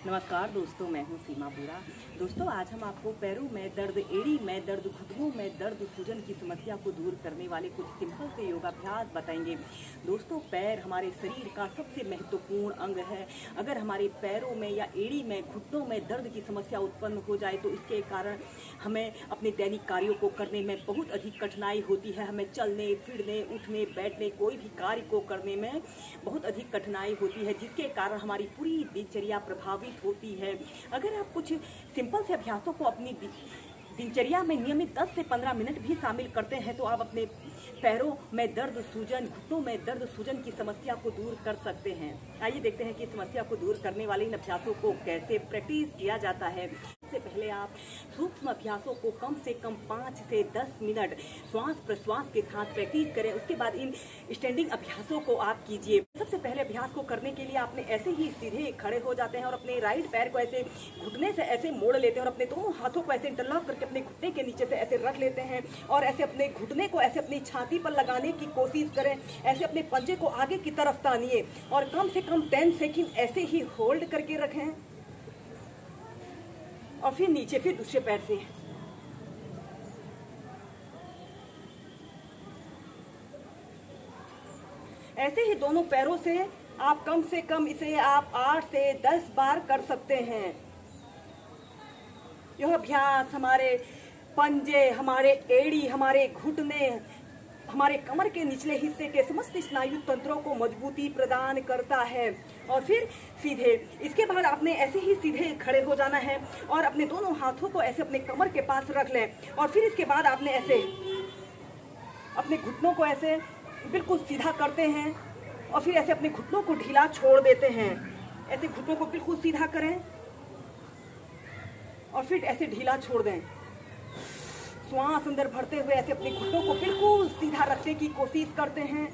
नमस्कार दोस्तों, मैं हूं सीमा बुरा। दोस्तों, आज हम आपको पैरों में दर्द, एड़ी में दर्द, घुटनों में दर्द, सूजन की समस्या को दूर करने वाले कुछ सिंपल से योगाभ्यास बताएंगे। दोस्तों, पैर हमारे शरीर का सबसे महत्वपूर्ण अंग है। अगर हमारे पैरों में या एड़ी में, घुटनों में दर्द की समस्या उत्पन्न हो जाए तो इसके कारण हमें अपने दैनिक कार्यों को करने में बहुत अधिक कठिनाई होती है। हमें चलने, फिरने, उठने, बैठने, कोई भी कार्य को करने में बहुत अधिक कठिनाई होती है, जिसके कारण हमारी पूरी दिनचर्या प्रभावित होती है। अगर आप कुछ सिंपल से अभ्यासों को अपनी दिनचर्या में नियमित 10 से 15 मिनट भी शामिल करते हैं तो आप अपने पैरों में दर्द, सूजन, घुटनों में दर्द, सूजन की समस्या को दूर कर सकते हैं। आइए देखते हैं कि समस्या को दूर करने वाले इन अभ्यासों को कैसे प्रैक्टिस किया जाता है। सबसे पहले आप सूक्ष्म अभ्यासों को कम से कम 5 से 10 मिनट श्वास प्रश्वास के साथ प्रैक्टिस करें। उसके बाद इन स्टैंडिंग अभ्यासों को आप कीजिए। सबसे पहले अभ्यास को करने के लिए आपने ऐसे ही सीधे खड़े हो जाते हैं और अपने राइट पैर को ऐसे घुटने से ऐसे मोड़ लेते हैं और अपने दोनों हाथों को ऐसे इंटरलॉक करके अपने घुटने के नीचे से ऐसे रख लेते हैं और ऐसे अपने घुटने को ऐसे अपनी छाती पर लगाने की कोशिश करें। ऐसे अपने पंजे को आगे की तरफ तानिए और कम से कम 10 सेकंड ऐसे ही होल्ड करके रखें और फिर नीचे, फिर दूसरे पैर से। ऐसे ही दोनों पैरों से आप कम से कम इसे आप 8 से 10 बार कर सकते हैं। यह अभ्यास हमारे पंजे, हमारे एड़ी, हमारे घुटने, हमारे कमर के निचले हिस्से के समस्त स्नायु तंत्रों को मजबूती प्रदान करता है। और फिर सीधे, इसके बाद आपने ऐसे ही सीधे खड़े हो जाना है और अपने दोनों हाथों को ऐसे अपने कमर के पास रख लें और फिर इसके बाद आपने ऐसे अपने घुटनों को ऐसे बिल्कुल सीधा करते हैं और फिर ऐसे अपने घुटनों को ढीला छोड़ देते हैं। ऐसे घुटनों को बिल्कुल सीधा करें और फिर ऐसे ढीला छोड़ दें। श्वास अंदर भरते हुए ऐसे अपने घुटनों को बिल्कुल सीधा रखने की कोशिश करते हैं।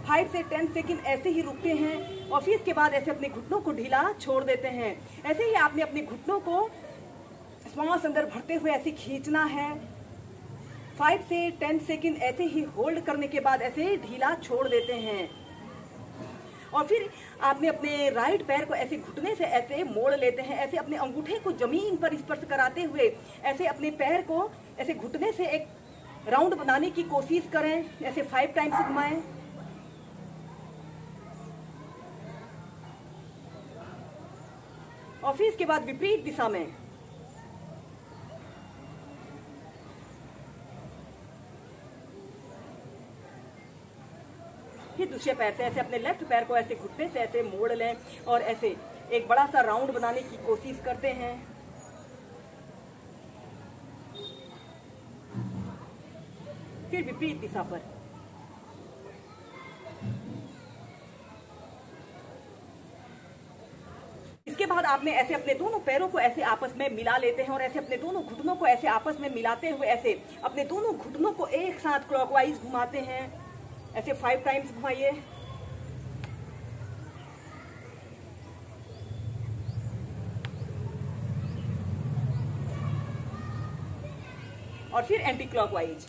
5 से 10 सेकंड ऐसे ही रुकते हैं और फिर इसके बाद ऐसे अपने घुटनों को ढीला छोड़ देते हैं। ऐसे ही आपने अपने घुटनों को श्वास अंदर भरते हुए ऐसे खींचना है। 5 से 10 सेकंड ऐसे ही होल्ड करने के बाद ऐसे ढीला छोड़ देते हैं और फिर आपने अपने राइट पैर को ऐसे घुटने से ऐसे मोड़ लेते हैं। ऐसे अपने अंगूठे को जमीन पर स्पर्श कराते हुए ऐसे अपने पैर को ऐसे घुटने से एक राउंड बनाने की कोशिश करें। ऐसे 5 टाइम्स घुमाएं और फिर इसके बाद विपरीत दिशा में। फिर दूसरे पैर से ऐसे अपने लेफ्ट पैर को ऐसे घुटने से ऐसे मोड़ लें और ऐसे एक बड़ा सा राउंड बनाने की कोशिश करते हैं। फिर विपरीत दिशा पर। इसके बाद आपने ऐसे अपने दोनों पैरों को ऐसे आपस में मिला लेते हैं और ऐसे अपने दोनों घुटनों को ऐसे आपस में मिलाते हुए ऐसे अपने दोनों घुटनों को एक साथ क्लॉकवाइज घुमाते हैं। ऐसे 5 टाइम्स घुमाइए और फिर एंटी क्लॉकवाइज।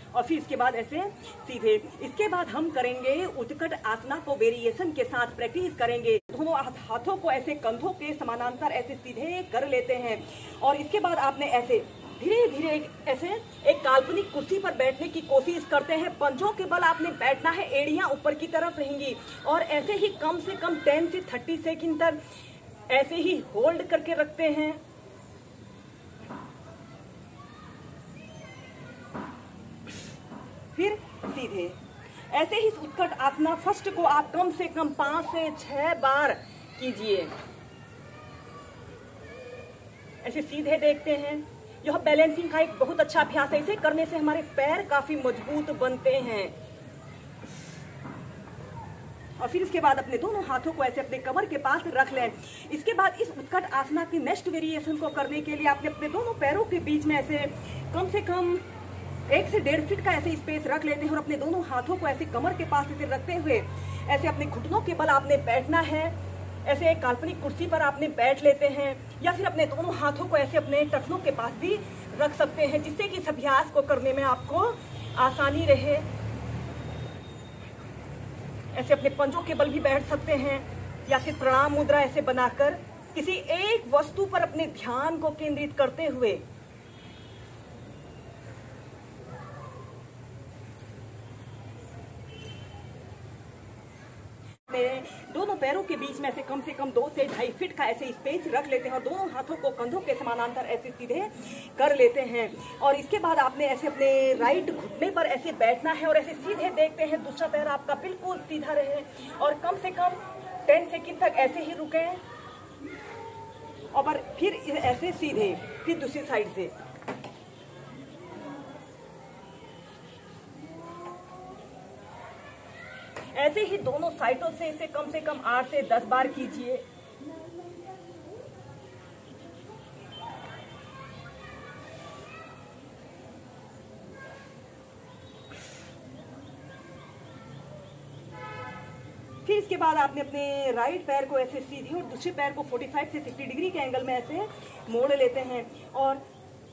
और फिर इसके बाद ऐसे सीधे। इसके बाद हम करेंगे उत्कट आसना को वेरिएशन के साथ प्रैक्टिस करेंगे। दोनों हाथों को ऐसे कंधों के समानांतर ऐसे सीधे कर लेते हैं और इसके बाद आपने ऐसे धीरे धीरे ऐसे एक काल्पनिक कुर्सी पर बैठने की कोशिश करते हैं। पंजों के बल आपने बैठना है, एड़ियां ऊपर की तरफ रहेंगी और ऐसे ही कम से कम 10 से 30 सेकंड तक ऐसे ही होल्ड करके रखते हैं। फिर सीधे। ऐसे ही उत्कट आसना फर्स्ट को आप कम से कम 5 से 6 बार कीजिए। ऐसे सीधे देखते हैं। यह बैलेंसिंग का एक बहुत अच्छा अभ्यास है। इसे करने से हमारे पैर काफी मजबूत बनते हैं। और फिर इसके बाद अपने दोनों हाथों को ऐसे अपने कमर के पास रख लें। इसके बाद इस उत्कट आसना की नेक्स्ट वेरिएशन को करने के लिए आपने अपने दोनों पैरों के बीच में ऐसे कम से कम 1 से 1.5 फीट का ऐसे स्पेस रख लेते हैं और अपने दोनों हाथों को ऐसे कमर के पास ऐसे रखते हुए ऐसे अपने घुटनों के बल आपने बैठना है। ऐसे एक काल्पनिक कुर्सी पर आपने बैठ लेते हैं या फिर अपने दोनों हाथों को ऐसे अपने टखनों के पास भी रख सकते हैं, जिससे कि इस अभ्यास को करने में आपको आसानी रहे। ऐसे अपने पंजों के बल भी बैठ सकते हैं, या फिर प्रणाम मुद्रा ऐसे बनाकर किसी एक वस्तु पर अपने ध्यान को केंद्रित करते हुए दोनों पैरों के बीच में ऐसे कम से कम 2 से 2.5 फीट का ऐसे स्पेस रख लेते हैं और दोनों हाथों को कंधों के समानांतर ऐसे सीधे कर लेते हैं। और इसके बाद आपने ऐसे अपने राइट घुटने पर ऐसे बैठना है और ऐसे सीधे देखते हैं दूसरा पैर आपका बिल्कुल सीधा रहे और कम से कम 10 सेकंड तक ऐसे ही रुकें और फिर ऐसे सीधे, फिर दूसरी साइड से। ऐसे ही दोनों साइडों से इसे कम से कम 8 से 10 बार कीजिए। फिर इसके बाद आपने अपने राइट पैर को ऐसे सीधी और दूसरे पैर को 45 से 60 डिग्री के एंगल में ऐसे मोड़ लेते हैं और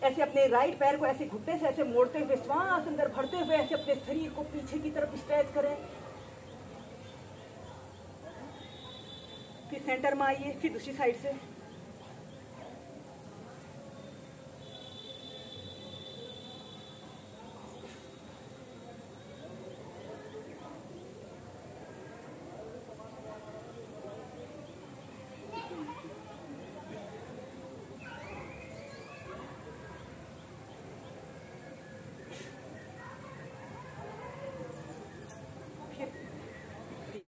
ऐसे अपने राइट पैर को ऐसे घुटने से ऐसे मोड़ते हुए श्वास अंदर भरते हुए ऐसे अपने शरीर को पीछे की तरफ स्ट्रेच करें। फिर सेंटर में आइए, फिर दूसरी साइड से।